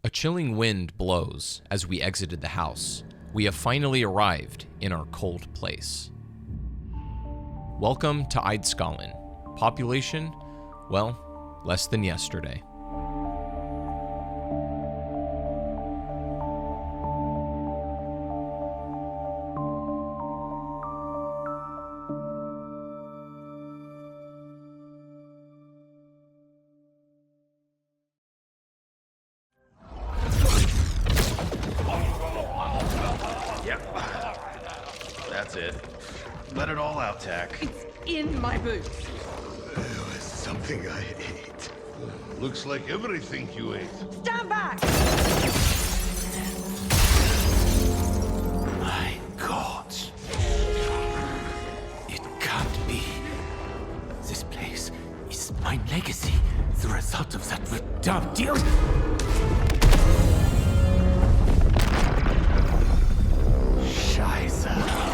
A chilling wind blows as we exited the house. We have finally arrived in our cold place. Welcome to Eidskalen. Population, well, less than yesterday. That's it. Let it all out, Tack. It's in my boots. It's something I ate. Looks like everything you ate. Stand back! My God. It can't be. This place is my legacy. The result of that damn deal. Scheiße.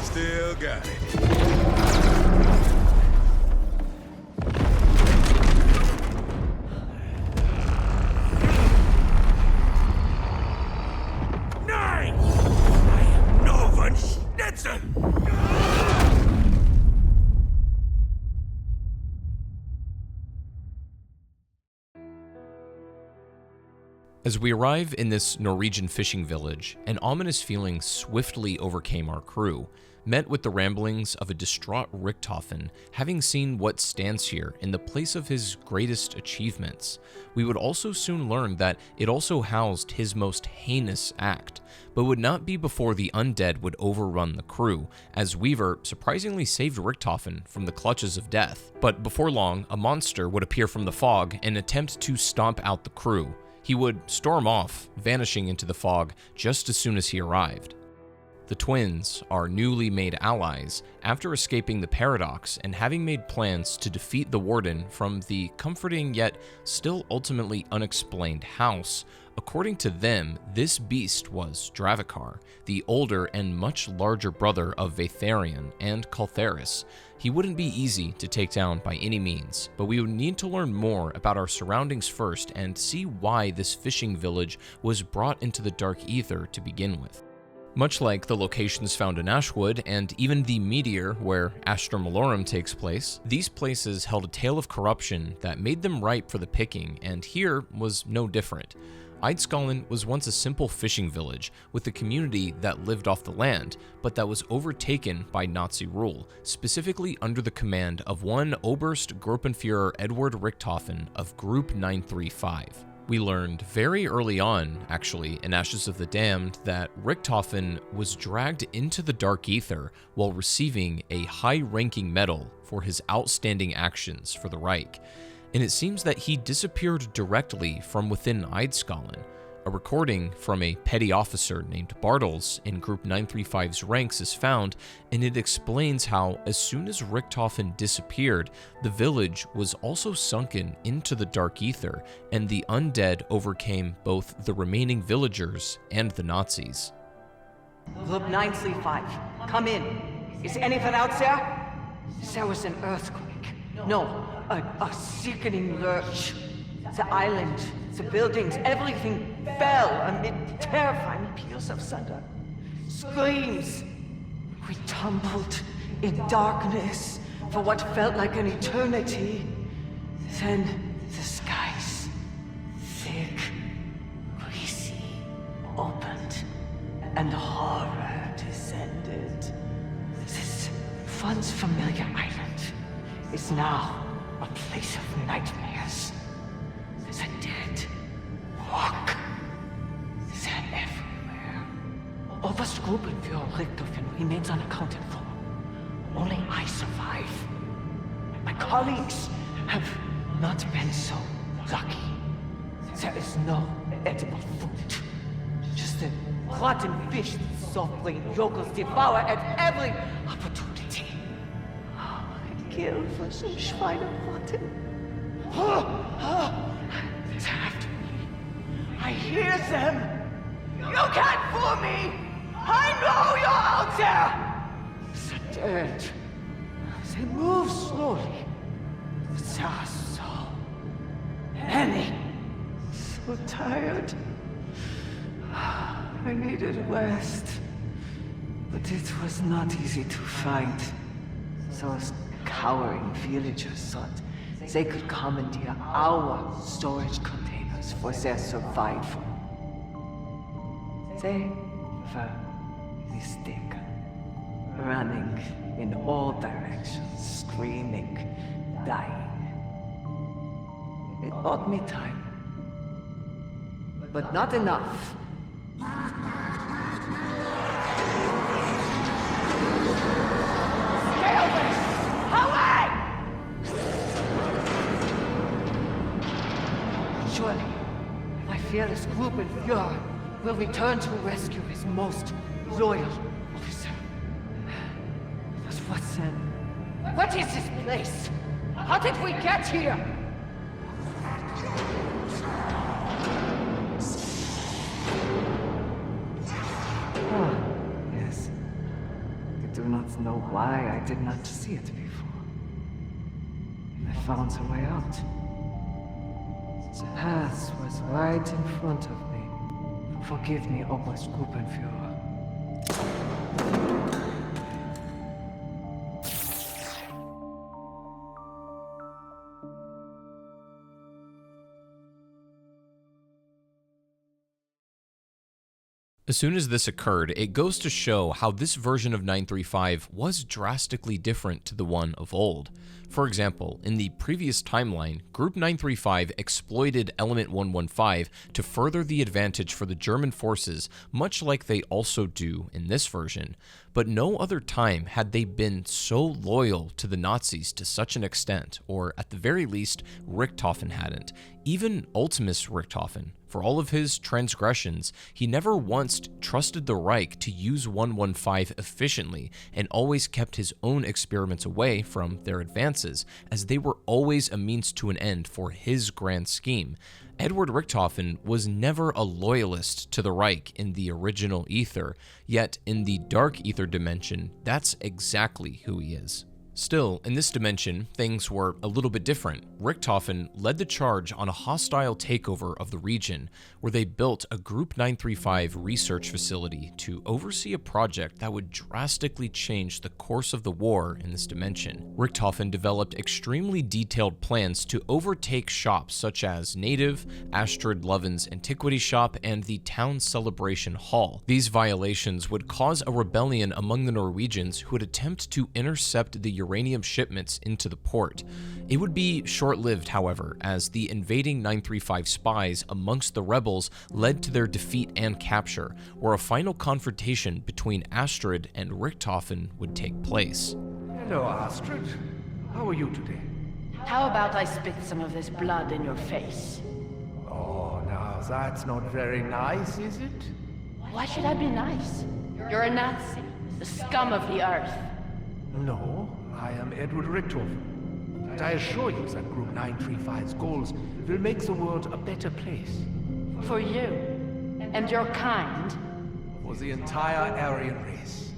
Still got it. Nein! I am no one Schnitzel! As we arrive in this Norwegian fishing village, an ominous feeling swiftly overcame our crew, met with the ramblings of a distraught Richtofen, having seen what stands here in the place of his greatest achievements. We would also soon learn that it also housed his most heinous act, but would not be before the undead would overrun the crew, as Weaver surprisingly saved Richtofen from the clutches of death. But before long, a monster would appear from the fog and attempt to stomp out the crew. He would storm off, vanishing into the fog just as soon as he arrived. The twins are newly made allies after escaping the paradox and having made plans to defeat the warden from the comforting yet still ultimately unexplained house. According to them, this beast was Dravikar, the older and much larger brother of Vaetherion and Caltheris. He wouldn't be easy to take down by any means, but we would need to learn more about our surroundings first and see why this fishing village was brought into the Dark Ether to begin with. Much like the locations found in Ashwood and even the Meteor where Astra Malorum takes place, these places held a tale of corruption that made them ripe for the picking, and here was no different. Eidskalen was once a simple fishing village with a community that lived off the land, but that was overtaken by Nazi rule, specifically under the command of one Oberst Gruppenführer Edward Richtofen of Group 935. We learned very early on, actually, in Ashes of the Damned, that Richtofen was dragged into the Dark Ether while receiving a high-ranking medal for his outstanding actions for the Reich. And it seems that he disappeared directly from within Eidskalen. A recording from a petty officer named Bartels in Group 935's ranks is found, and it explains how, as soon as Richtofen disappeared, the village was also sunken into the Dark Ether, and the undead overcame both the remaining villagers and the Nazis. Group 935, come in. Is anyone out there? There was an earthquake. No, a sickening lurch. The island, the buildings, everything fell amid terrifying peals of thunder. Screams. We tumbled in darkness for what felt like an eternity. Then the skies, thick, greasy, opened, and horror descended. This once familiar island is now a place of nightmares. The dead walk. They're everywhere. Oberst Gruppenführer Richtofen remains unaccounted for. Only I survive. My colleagues have not been so lucky. There is no edible food rotten fish that soft-brained yokels devour at every opportunity. I'd kill for some Schweinebraten. They're after me. I hear them. You can't fool me! I know you're out there! They're dead. They move slowly. But they are so many. So tired. I needed rest. But it was not easy to find. Those cowering villagers thought they could commandeer our storage containers for their survival. They were mistaken. Running in all directions, screaming, dying. It bought me time. But not enough. Stay away! Away! Surely, my fearless group in Fury will return to rescue his most loyal officer. But what then? What is this place? How did we get here? Ah, yes. I do not know why I did not see it before. I found a way out. The path was right in front of me. Forgive me, Obergruppenführer. As soon as this occurred, it goes to show how this version of 935 was drastically different to the one of old. For example, in the previous timeline, Group 935 exploited Element 115 to further the advantage for the German forces, much like they also do in this version. But no other time had they been so loyal to the Nazis to such an extent, or at the very least, Richtofen hadn't. Even Ultimus Richtofen, for all of his transgressions, he never once trusted the Reich to use 115 efficiently and always kept his own experiments away from their advances, as they were always a means to an end for his grand scheme. Edward Richtofen was never a loyalist to the Reich in the original Ether, yet in the Dark Ether dimension, that's exactly who he is. Still, in this dimension, things were a little bit different. Richtofen led the charge on a hostile takeover of the region, where they built a Group 935 research facility to oversee a project that would drastically change the course of the war in this dimension. Richtofen developed extremely detailed plans to overtake shops such as Native, Astrid Lovin's Antiquity Shop, and the Town Celebration Hall. These violations would cause a rebellion among the Norwegians who would attempt to intercept the uranium shipments into the port. It would be short-lived, however, as the invading 935 spies amongst the rebels led to their defeat and capture, where a final confrontation between Astrid and Richtofen would take place. Hello, Astrid. How are you today? How about I spit some of this blood in your face? Oh, now that's not very nice, is it? Why should I be nice? You're a Nazi, the scum of the earth. No, I am Edward Richtofen. And I assure you that Group 935's goals will make the world a better place. For you, and your kind. For the entire Aryan race.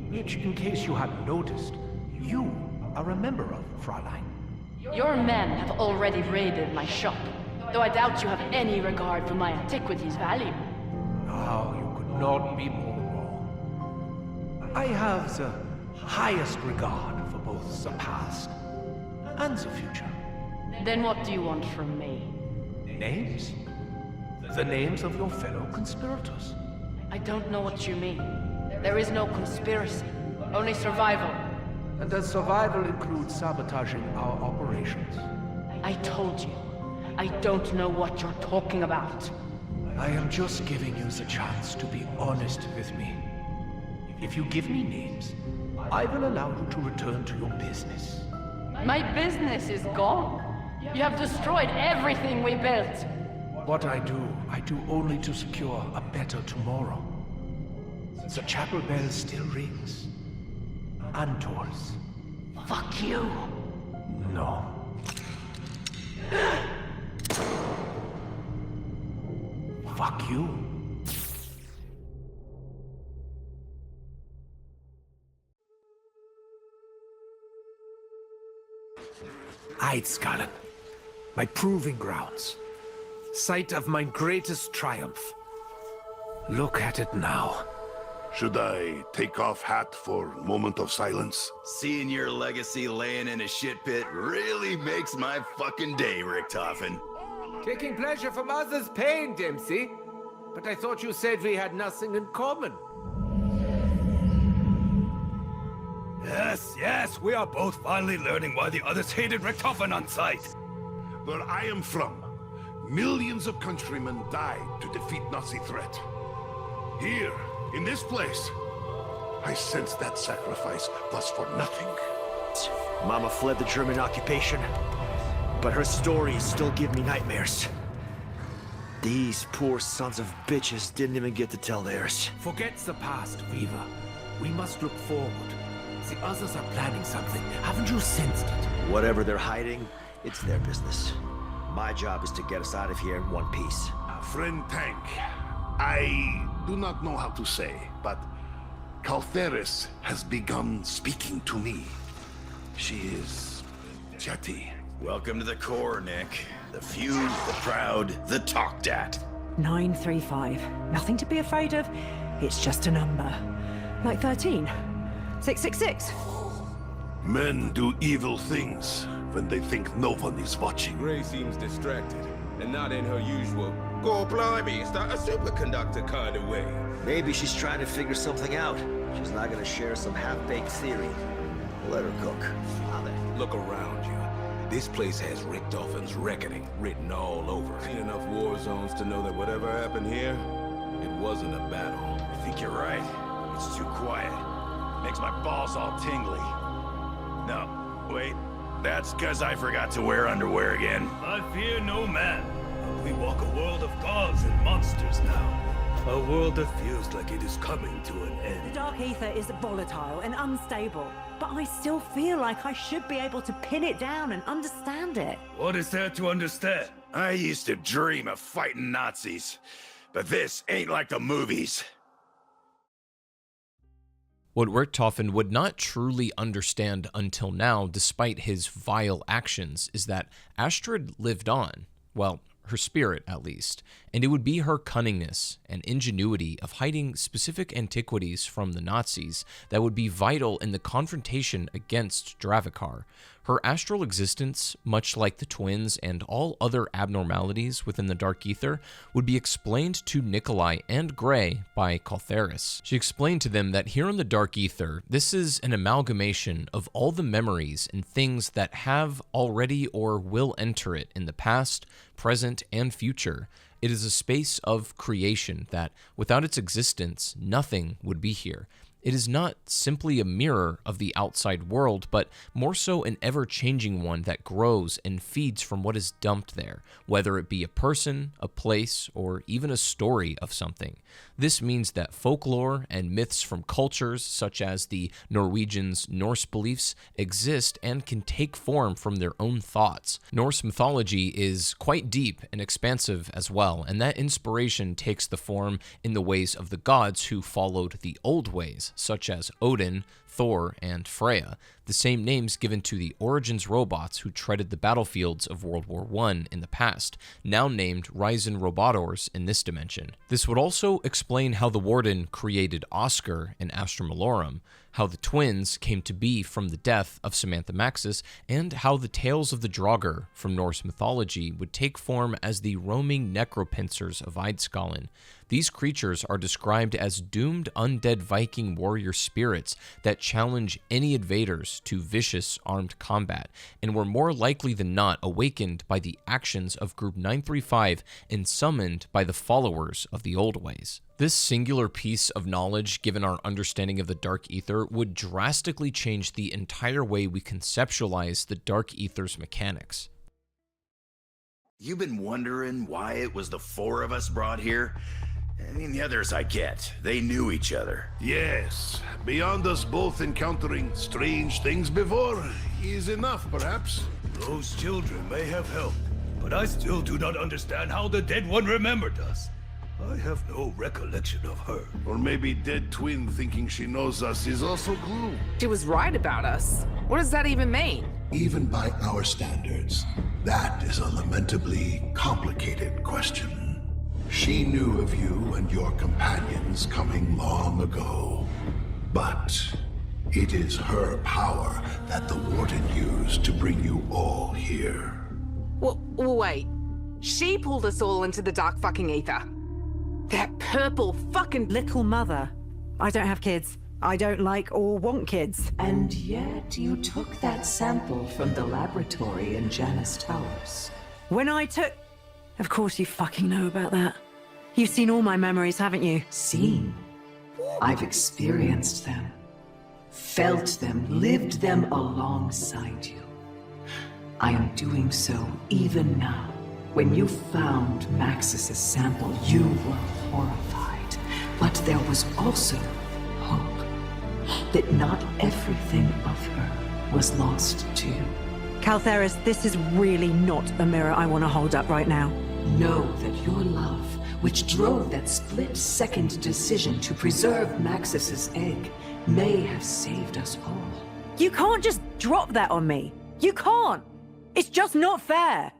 Which, in case you hadn't noticed, you are a member of, Fräulein. Your men have already raided my shop, though I doubt you have any regard for my antiquities' value. Now, you could not be more wrong. I have the highest regard for both the past and the future. Then what do you want from me? Names? The names of your fellow conspirators. I don't know what you mean. There is no conspiracy, only survival. And does survival include sabotaging our operations? I told you, I don't know what you're talking about. I am just giving you the chance to be honest with me. If you give me names, I will allow you to return to your business. My business is gone. You have destroyed everything we built. What I do only to secure a better tomorrow. The chapel bell still rings. And tolls. Fuck you. No. Fuck you. Eidskalen, my proving grounds. Site of my greatest triumph. Look at it now. Should I take off hat for moment of silence? Seeing your legacy laying in a shit pit really makes my fucking day, Richtofen. Taking pleasure from others' pain, Dempsey. But I thought you said we had nothing in common. Yes, we are both finally learning why the others hated Richtofen on sight. Where I am from, millions of countrymen died to defeat Nazi threat. Here, in this place, I sense that sacrifice was for nothing. Mama fled the German occupation, but her stories still give me nightmares. These poor sons of bitches didn't even get to tell theirs. Forget the past, Weaver. We must look forward. The others are planning something. Haven't you sensed it? Whatever they're hiding, it's their business. My job is to get us out of here in one piece. Friend Tank, I do not know how to say, but Caltheris has begun speaking to me. She is chatty. Welcome to the Corps, Nick. The few, the proud, the talked at. 935. Nothing to be afraid of. It's just a number. Like 13. 666. Men do evil things when they think no one is watching. Ray seems distracted, and not in her usual, "Go blimey, it's not a superconductor kind of way." Maybe she's trying to figure something out. She's not gonna share some half-baked theory. Let her cook. Father. Look around you. This place has Richtofen's reckoning written all over it. Seen enough war zones to know that whatever happened here, it wasn't a battle. I think you're right. It's too quiet. Makes my balls all tingly. No, wait. That's because I forgot to wear underwear again. I fear no man. We walk a world of gods and monsters now. A world that feels like it is coming to an The end. dark ether is volatile and unstable, but I still feel like I should be able to pin it down and understand it. What is there to understand? I used to dream of fighting Nazis, but this ain't like the movies. What Richtofen would not truly understand until now, despite his vile actions, is that Astrid lived on. Well, her spirit at least, and it would be her cunningness and ingenuity of hiding specific antiquities from the Nazis that would be vital in the confrontation against Dravikar. Her astral existence, much like the twins and all other abnormalities within the Dark Ether, would be explained to Nikolai and Gray by Caltheris. She explained to them that here in the Dark Ether, this is an amalgamation of all the memories and things that have already or will enter it in the past, present, and future. It is a space of creation that, without its existence, nothing would be here. It is not simply a mirror of the outside world, but more so an ever-changing one that grows and feeds from what is dumped there, whether it be a person, a place, or even a story of something. This means that folklore and myths from cultures such as the Norwegians' Norse beliefs exist and can take form from their own thoughts. Norse mythology is quite deep and expansive as well, and that inspiration takes the form in the ways of the gods who followed the old ways, such as Odin, Thor, and Freya, the same names given to the Origins robots who treaded the battlefields of World War I in the past, now named Ryzen Robotors in this dimension. This would also explain how the Warden created Oscar in Astra Malorum, how the twins came to be from the death of Samantha Maxis, and how the tales of the Draugr from Norse mythology would take form as the roaming necropincers of Eidskalen. These creatures are described as doomed undead Viking warrior spirits that challenge any invaders to vicious armed combat, and were more likely than not awakened by the actions of Group 935 and summoned by the followers of the old ways. This singular piece of knowledge, given our understanding of the Dark Ether, would drastically change the entire way we conceptualize the Dark Ether's mechanics. You've been wondering why it was the four of us brought here? I mean, the others I get. They knew each other. Yes, beyond us both encountering strange things before is enough, perhaps. Those children may have helped, but I still do not understand how the dead one remembered us. I have no recollection of her. Or maybe dead twin thinking she knows us is also glue. She was right about us. What does that even mean? Even by our standards, that is a lamentably complicated question. She knew of you and your companions coming long ago, but it is her power that the Warden used to bring you all here. Wait. She pulled us all into the dark fucking ether. That purple fucking... Little mother. I don't have kids. I don't like or want kids. And yet you took that sample from the laboratory in Janus Towers. When I took... Of course you fucking know about that. You've seen all my memories, haven't you? Seen? I've experienced them. Felt them, lived them alongside you. I am doing so even now. When you found Maxis's sample, you were horrified. But there was also hope. That not everything of her was lost to you. Caltheris, this is really not a mirror I want to hold up right now. Know that your love, which drove that split-second decision to preserve Maxis's egg, may have saved us all. You can't just drop that on me. You can't. It's just not fair.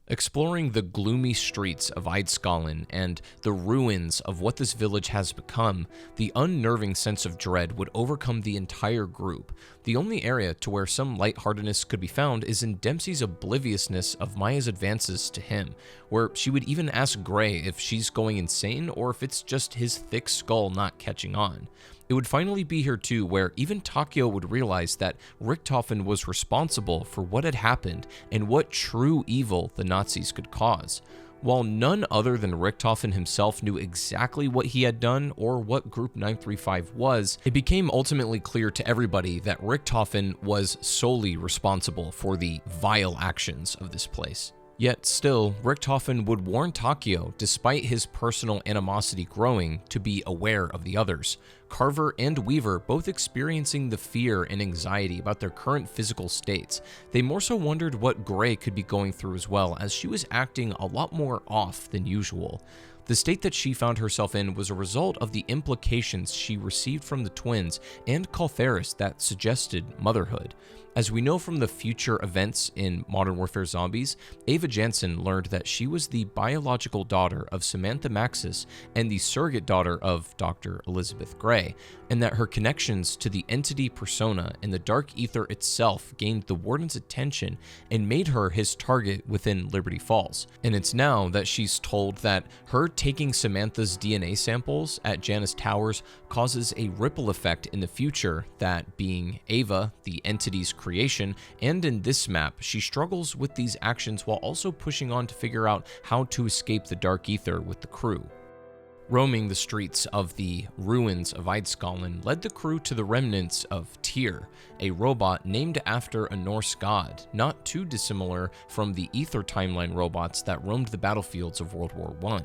Exploring the gloomy streets of Eidskalen and the ruins of what this village has become, the unnerving sense of dread would overcome the entire group. The only area to where some lightheartedness could be found is in Dempsey's obliviousness of Maya's advances to him, where she would even ask Gray if she's going insane or if it's just his thick skull not catching on. It would finally be here too, where even Takeo would realize that Richtofen was responsible for what had happened and what true evil the Nazis could cause. While none other than Richtofen himself knew exactly what he had done or what Group 935 was, it became ultimately clear to everybody that Richtofen was solely responsible for the vile actions of this place. Yet still, Richtofen would warn Takeo, despite his personal animosity growing, to be aware of the others. Carver and Weaver both experiencing the fear and anxiety about their current physical states. They more so wondered what Gray could be going through as well, as she was acting a lot more off than usual. The state that she found herself in was a result of the implications she received from the twins and Caltheris that suggested motherhood. As we know from the future events in Modern Warfare Zombies, Ava Jansen learned that she was the biological daughter of Samantha Maxis and the surrogate daughter of Dr. Elizabeth Gray, and that her connections to the entity persona and the Dark Ether itself gained the Warden's attention and made her his target within Liberty Falls. And it's now that she's told that her taking Samantha's DNA samples at Janus Towers causes a ripple effect in the future, that being Ava, the entity's creation, and in this map, she struggles with these actions while also pushing on to figure out how to escape the Dark Ether with the crew. Roaming the streets of the ruins of Eidskalen led the crew to the remnants of Tyr, a robot named after a Norse god, not too dissimilar from the Ether Timeline robots that roamed the battlefields of World War I.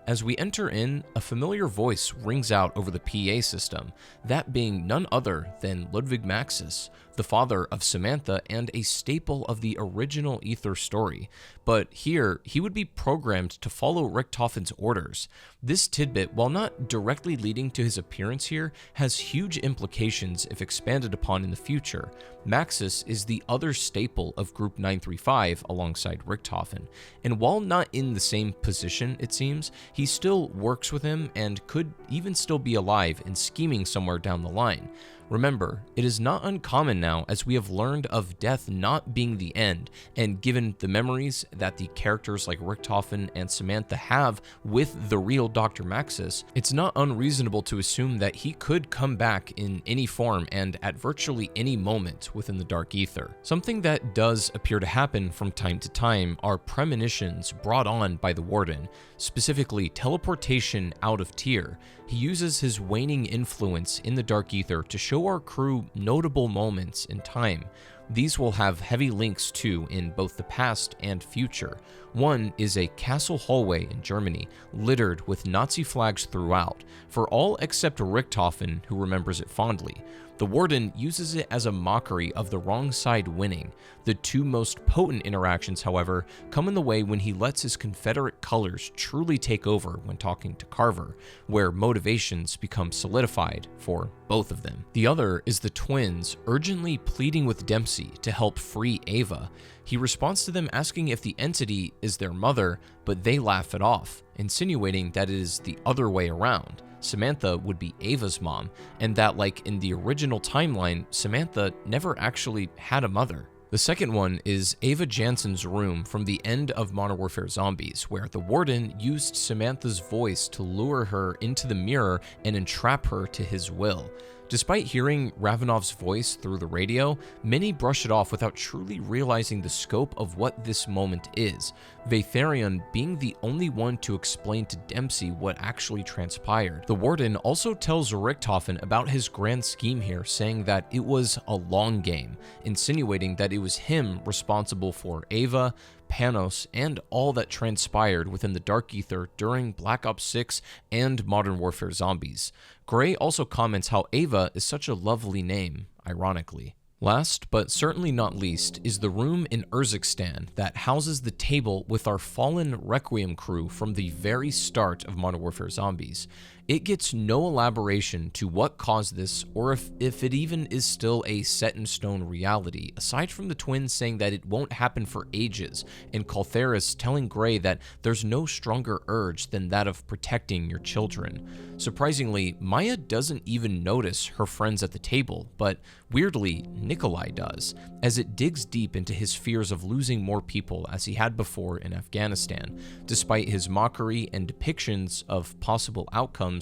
As we enter in, a familiar voice rings out over the PA system, that being none other than Ludwig Maxis, the father of Samantha and a staple of the original Ether story. But here, he would be programmed to follow Richtofen's orders. This tidbit, while not directly leading to his appearance here, has huge implications if expanded upon in the future. Maxis is the other staple of Group 935 alongside Richtofen, and while not in the same position, it seems, he still works with him and could even still be alive and scheming somewhere down the line. Remember, it is not uncommon now, as we have learned of death not being the end, and given the memories that the characters like Richtofen and Samantha have with the real Dr. Maxis, it's not unreasonable to assume that he could come back in any form and at virtually any moment within the Dark Ether. Something that does appear to happen from time to time are premonitions brought on by the Warden, specifically teleportation out of Tyr. He uses his waning influence in the Dark Ether to show our crew notable moments in time. These will have heavy links too in both the past and future. One is a castle hallway in Germany, littered with Nazi flags throughout, for all except Richtofen, who remembers it fondly. The Warden uses it as a mockery of the wrong side winning. The two most potent interactions, however, come in the way when he lets his Confederate colors truly take over when talking to Carver, where motivations become solidified for both of them. The other is the twins urgently pleading with Dempsey to help free Ava. He responds to them asking if the entity is their mother, but they laugh it off, insinuating that it is the other way around. Samantha would be Ava's mom, and that, like in the original timeline, Samantha never actually had a mother. The second one is Ava Jansen's room from the end of Modern Warfare Zombies, where the Warden used Samantha's voice to lure her into the mirror and entrap her to his will. Despite hearing Ravenov's voice through the radio, many brush it off without truly realizing the scope of what this moment is, Vatharion being the only one to explain to Dempsey what actually transpired. The Warden also tells Richtofen about his grand scheme here, saying that it was a long game, insinuating that it was him responsible for Ava, Panos, and all that transpired within the Dark Ether during Black Ops 6 and Modern Warfare Zombies. Gray also comments how Ava is such a lovely name, ironically. Last, but certainly not least, is the room in Urzikstan that houses the table with our fallen Requiem crew from the very start of Modern Warfare Zombies. It gets no elaboration to what caused this, or if it even is still a set-in-stone reality, aside from the twins saying that it won't happen for ages, and Caltheris telling Gray that there's no stronger urge than that of protecting your children. Surprisingly, Maya doesn't even notice her friends at the table, but weirdly, Nikolai does, as it digs deep into his fears of losing more people as he had before in Afghanistan. Despite his mockery and depictions of possible outcomes,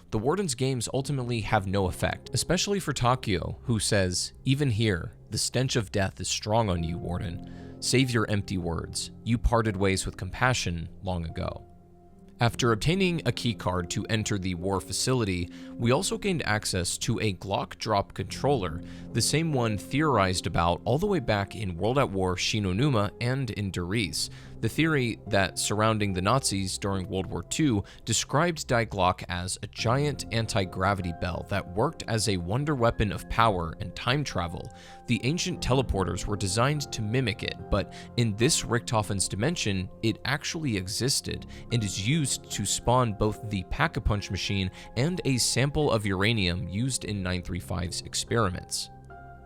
the Warden's games ultimately have no effect, especially for Takio, who says, "Even here, the stench of death is strong on you, Warden. Save your empty words. You parted ways with compassion long ago." After obtaining a keycard to enter the war facility, we also gained access to a Glock drop controller, the same one theorized about all the way back in World at War Shinonuma and in Derice. The theory that surrounding the Nazis during World War II described Die Glock as a giant anti-gravity bell that worked as a wonder weapon of power and time travel. The ancient teleporters were designed to mimic it, but in this Richtofen's dimension, it actually existed and is used to spawn both the Pack-a-Punch machine and a sample of uranium used in 935's experiments.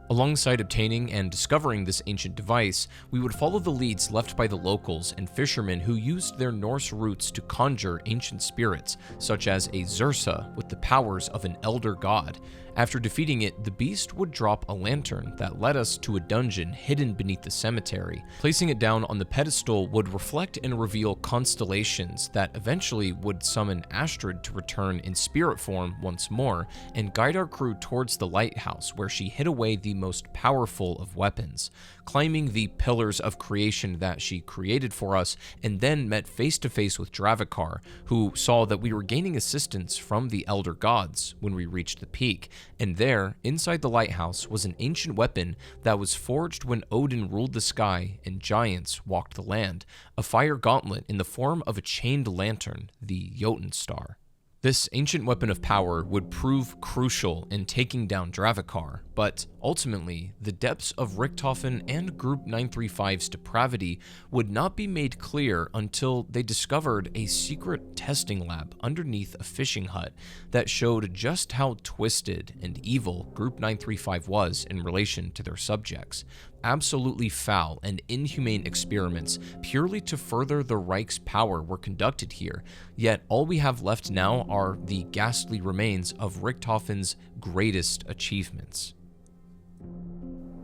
Alongside obtaining and discovering this ancient device, we would follow the leads left by the locals and fishermen who used their Norse roots to conjure ancient spirits, such as a Xursa with the powers of an elder god. After defeating it, the beast would drop a lantern that led us to a dungeon hidden beneath the cemetery. Placing it down on the pedestal would reflect and reveal constellations that eventually would summon Astrid to return in spirit form once more and guide our crew towards the lighthouse, where she hid away the most powerful of weapons, climbing the pillars of creation that she created for us, and then met face to face with Dravikar, who saw that we were gaining assistance from the elder gods when we reached the peak. And there, inside the lighthouse, was an ancient weapon that was forged when Odin ruled the sky and giants walked the land, a fire gauntlet in the form of a chained lantern, the Jotun Star. This ancient weapon of power would prove crucial in taking down Dravikar, but ultimately, the depths of Richtofen and Group 935's depravity would not be made clear until they discovered a secret testing lab underneath a fishing hut that showed just how twisted and evil Group 935 was in relation to their subjects. Absolutely foul and inhumane experiments purely to further the Reich's power were conducted here, yet all we have left now are the ghastly remains of Richtofen's greatest achievements.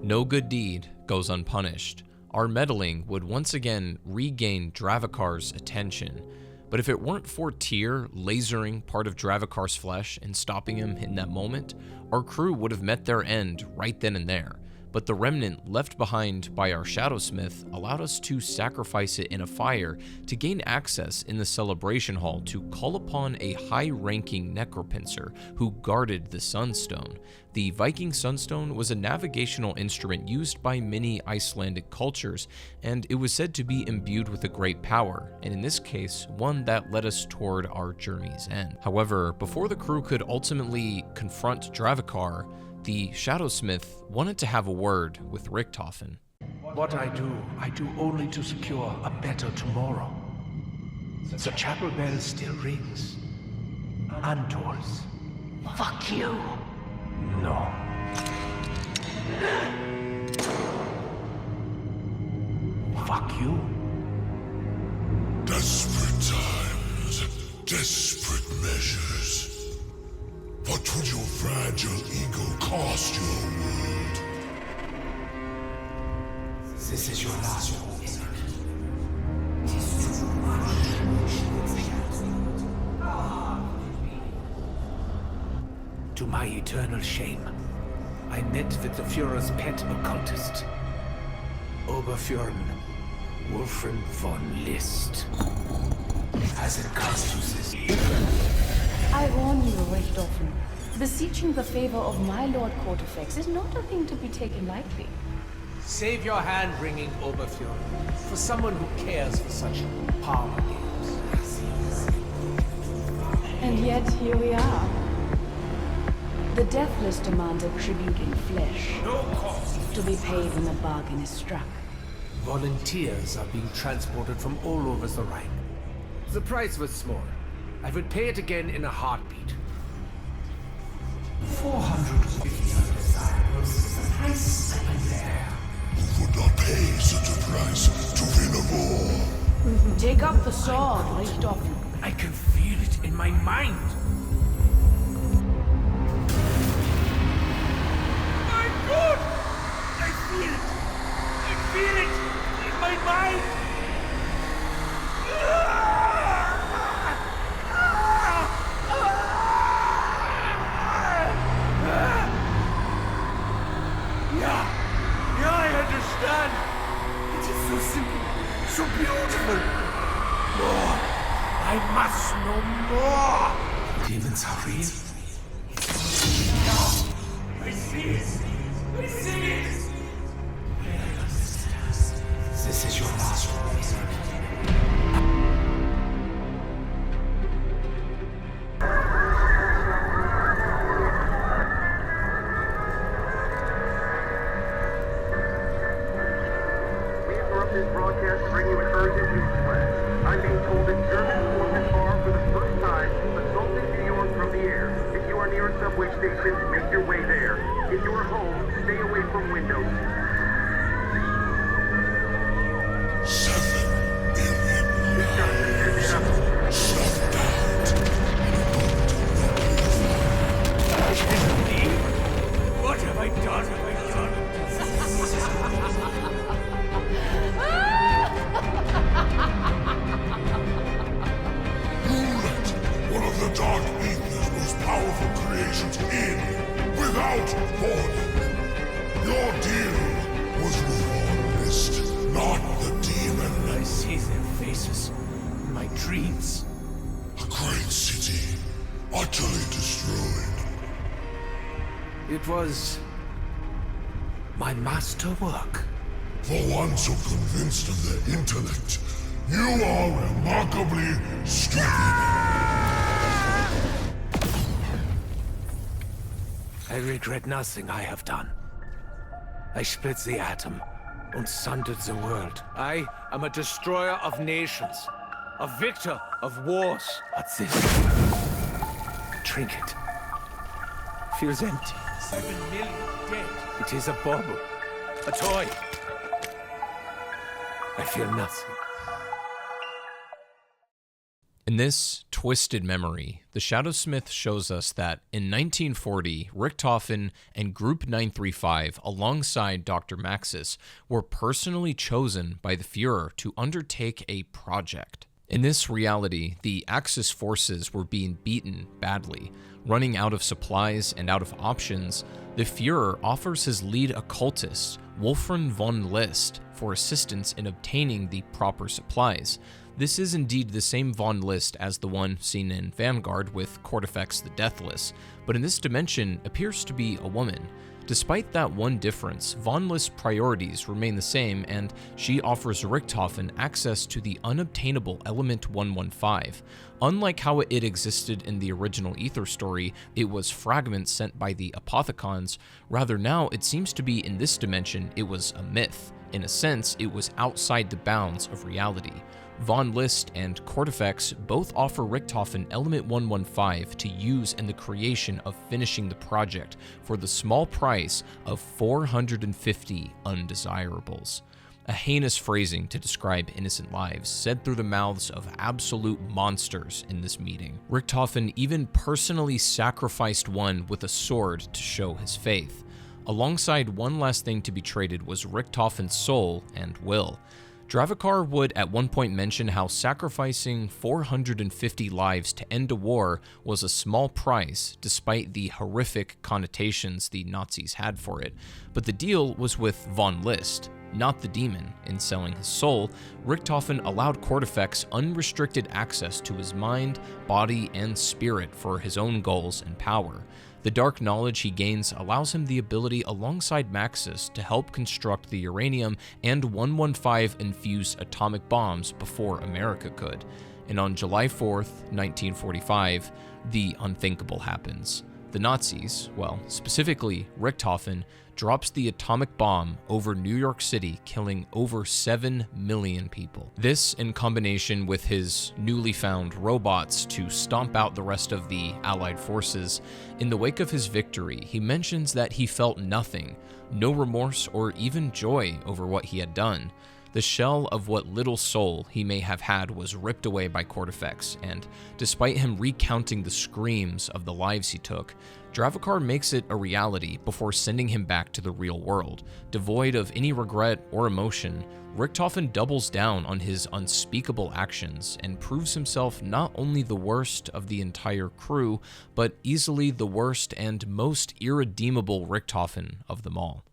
No good deed goes unpunished. Our meddling would once again regain Dravikar's attention, but if it weren't for Tyr lasering part of Dravikar's flesh and stopping him in that moment, our crew would have met their end right then and there. but the remnant left behind by our Shadowsmith allowed us to sacrifice it in a fire to gain access in the celebration hall to call upon a high-ranking necropincer who guarded the Sunstone. The Viking Sunstone was a navigational instrument used by many Icelandic cultures, and it was said to be imbued with a great power, and in this case, one that led us toward our journey's end. However, before the crew could ultimately confront Dravikar, the Shadowsmith wanted to have a word with Richtofen. What I do only to secure a better tomorrow. The chapel bell still rings. Andor's. Fuck you. No. Fuck you. Desperate times, desperate measures. What would your fragile ego cost your world? This is your last hope. To my eternal shame, I met with the Führer's pet occultist, Oberfuhren Wolfram von List. As it comes to this... I warn you, Richtofen. Beseeching the favor of my Lord Cortifex is not a thing to be taken lightly. Save your hand-wringing, Oberfuhren, for someone who cares for such parlor games. And yet, here we are. The Deathless demand a tribute in flesh. No cost. To be paid when the bargain is struck. Volunteers are being transported from all over the Rhine. The price was small. I would pay it again in a heartbeat. 450 was the price I there. You would not pay such a price to win a war. Take up the sword, Richtofen. I can feel it in my mind. My God! I feel it! I feel it in my mind! Yeah, I understand. It is so simple, so beautiful. More. I must know more. Demons are real. I see it. I see it. This is your last one. This broadcast to bring you an urgent news flash. I'm being told that German forces are, for the first time, assaulting New York from the air. If you are near a subway station, make your way there. If you are home, stay away from windows. 7 billion lives snuffed out I can't believe. What have I done? One of the Dark Ether's most powerful creations in, without warning. Your deal was with Von List, not the demon. I see their faces in my dreams. A great city, utterly destroyed. It was my masterwork. For one so convinced of their intellect, you are remarkably stupid. I regret nothing I have done. I split the atom and sundered the world. I am a destroyer of nations, a victor of wars. But this trinket feels empty. 7 million dead. It is a bauble, a toy. I feel nothing. In this twisted memory, the Shadowsmith shows us that in 1940, Richtofen and Group 935, alongside Dr. Maxis, were personally chosen by the Führer to undertake a project. In this reality, the Axis forces were being beaten badly. Running out of supplies and out of options, the Führer offers his lead occultist, Wolfram von List, for assistance in obtaining the proper supplies. This is indeed the same von List as the one seen in Vanguard with Cortifex the Deathless, but in this dimension appears to be a woman. Despite that one difference, von List's priorities remain the same, and she offers Richtofen access to the unobtainable Element 115. Unlike how it existed in the original Ether story, it was fragments sent by the Apothicons. Rather now, it seems to be in this dimension, it was a myth. In a sense, it was outside the bounds of reality. Von List and Cortifex both offer Richtofen Element 115 to use in the creation of finishing the project for the small price of 450 undesirables. A heinous phrasing to describe innocent lives said through the mouths of absolute monsters in this meeting. Richtofen even personally sacrificed one with a sword to show his faith. Alongside one last thing to be traded was Richtofen's soul and will. Dravakar would at one point mention how sacrificing 450 lives to end a war was a small price despite the horrific connotations the Nazis had for it, but the deal was with von List, not the demon. In selling his soul, Richtofen allowed Cortifex unrestricted access to his mind, body, and spirit for his own goals and power. The dark knowledge he gains allows him the ability alongside Maxis to help construct the uranium and 115-infused atomic bombs before America could. And on July 4th, 1945, the unthinkable happens. The Nazis, well, specifically Richtofen, drops the atomic bomb over New York City, killing over 7 million people. This, in combination with his newly found robots to stomp out the rest of the Allied forces, in the wake of his victory, he mentions that he felt nothing, no remorse or even joy over what he had done. The shell of what little soul he may have had was ripped away by Cortifex, and despite him recounting the screams of the lives he took, Dravakar makes it a reality before sending him back to the real world. Devoid of any regret or emotion, Richtofen doubles down on his unspeakable actions and proves himself not only the worst of the entire crew, but easily the worst and most irredeemable Richtofen of them all.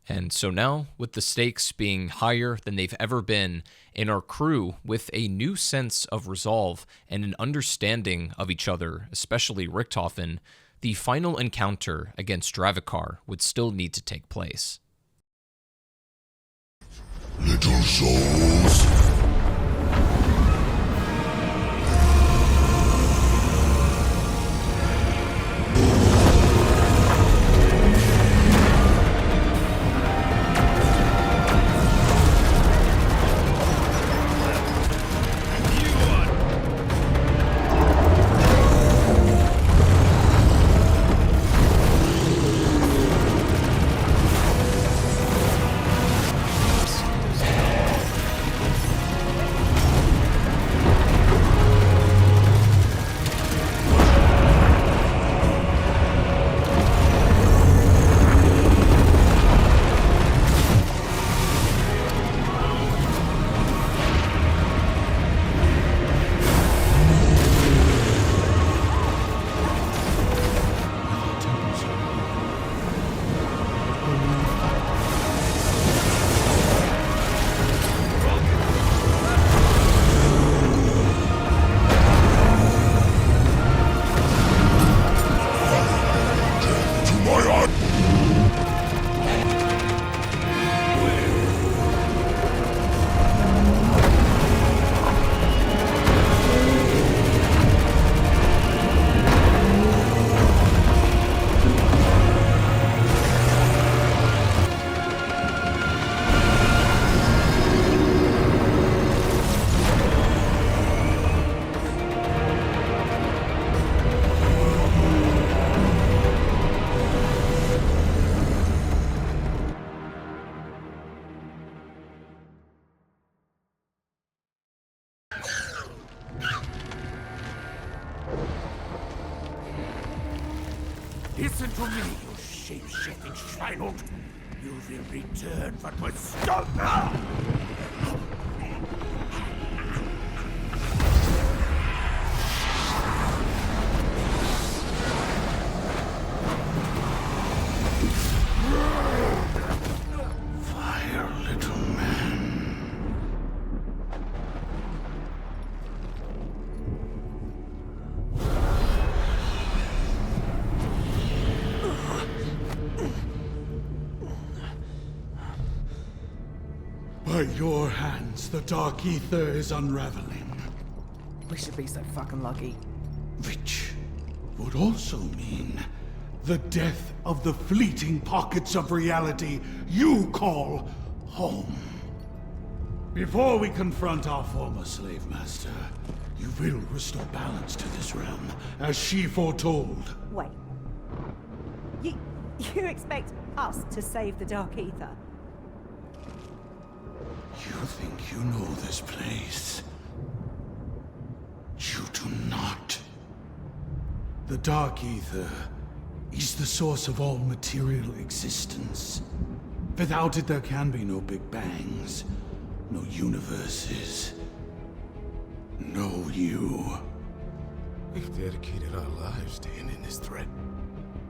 And so now, with the stakes being higher than they've ever been, and our crew with a new sense of resolve and an understanding of each other, especially Richtofen, the final encounter against Dravakar would still need to take place. Little souls. Listen to me, you shape-shifting Schweinhund. You will return what was stolen. At your hands, the Dark Ether is unraveling. We should be so fucking lucky. Which would also mean the death of the fleeting pockets of reality you call home. Before we confront our former slave master, you will restore balance to this realm, as she foretold. Wait. You expect us to save the Dark Ether? You think you know this place? You do not. The Dark Ether is the source of all material existence. Without it, there can be no Big Bangs, no universes, no you. We've dedicated our lives to ending this threat.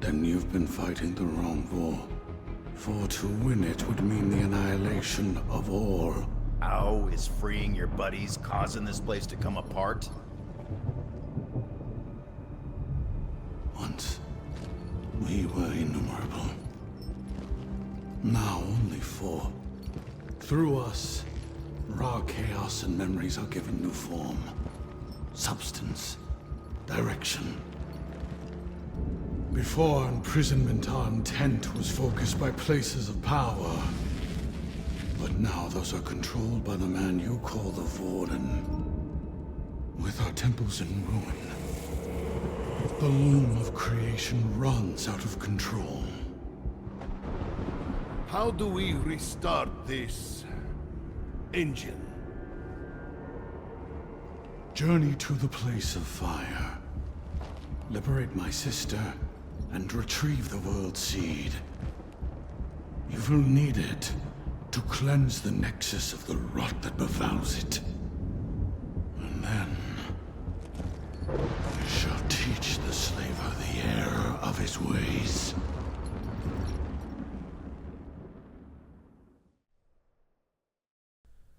Then you've been fighting the wrong war. For to win it would mean the annihilation of all. Oh, is freeing your buddies causing this place to come apart? Once, we were innumerable. Now only 4. Through us, raw chaos and memories are given new form. Substance. Direction. Before imprisonment, our intent was focused by places of power. But now those are controlled by the man you call the Warden. With our temples in ruin, the loom of creation runs out of control. How do we restart this engine? Journey to the place of fire. Liberate my sister and retrieve the world seed. You will need it to cleanse the nexus of the rot that befouls it. And then I shall teach the slaver the error of his ways.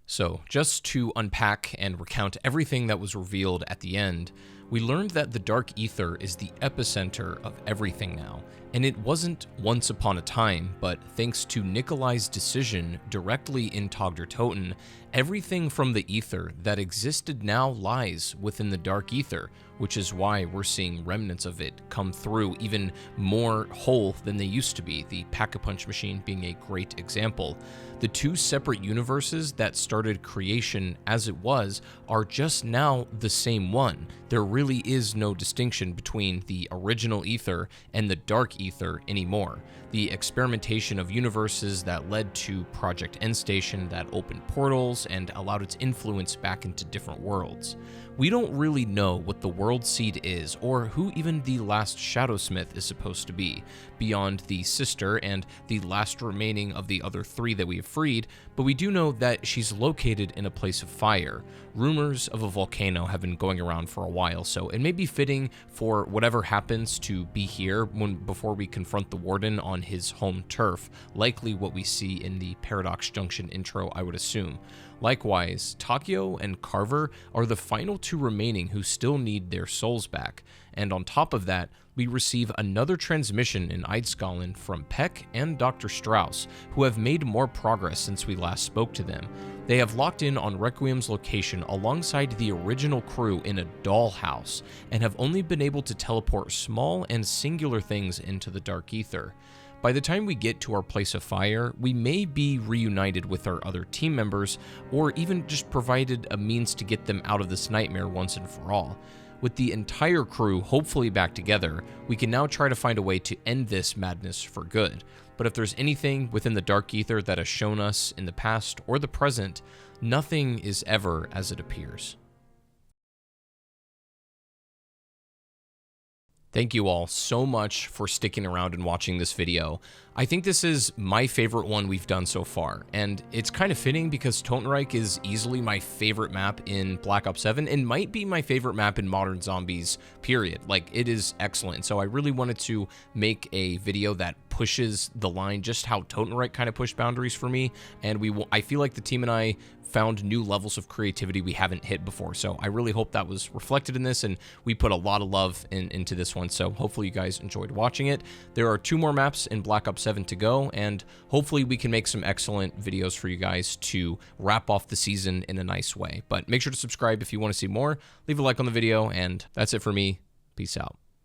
So, just to unpack and recount everything that was revealed at the end, we learned that the Dark Ether is the epicenter of everything now, and it wasn't once upon a time, but thanks to Nikolai's decision directly in Toten, everything from the Ether that existed now lies within the Dark Ether, which is why we're seeing remnants of it come through even more whole than they used to be, the Pack-a-Punch machine being a great example. The 2 separate universes that started creation as it was are just now the same one. There really is no distinction between the original Ether and the Dark Ether anymore. The experimentation of universes that led to Project Endstation that opened portals and allowed its influence back into different worlds. We don't really know what the World Seed is, or who even the last Shadowsmith is supposed to be, beyond the sister and the last remaining of the other 3 that we have freed, but we do know that she's located in a place of fire. Rumors of a volcano have been going around for a while, so it may be fitting for whatever happens to be here before we confront the Warden on his home turf, likely what we see in the Paradox Junction intro, I would assume. Likewise, Takio and Carver are the final 2 remaining who still need their souls back, and on top of that, we receive another transmission in Eidskalen from Peck and Dr. Strauss, who have made more progress since we last spoke to them. They have locked in on Requiem's location alongside the original crew in a dollhouse, and have only been able to teleport small and singular things into the Dark Ether. By the time we get to our place of fire, we may be reunited with our other team members, or even just provided a means to get them out of this nightmare once and for all. With the entire crew hopefully back together, we can now try to find a way to end this madness for good. But if there's anything within the Dark Ether that has shown us in the past or the present, nothing is ever as it appears. Thank you all so much for sticking around and watching this video. I think this is my favorite one we've done so far, and it's kind of fitting because Totenreich is easily my favorite map in Black Ops 7 and might be my favorite map in Modern Zombies, period. Like, it is excellent. So I really wanted to make a video that pushes the line just how Totenreich kind of pushed boundaries for me, and I feel like the team and I found new levels of creativity we haven't hit before. So I really hope that was reflected in this, and we put a lot of love into this one. So hopefully you guys enjoyed watching it. There are 2 more maps in Black Ops 7 to go, and hopefully we can make some excellent videos for you guys to wrap off the season in a nice way. But make sure to subscribe if you want to see more. Leave a like on the video, and that's it for me. Peace out.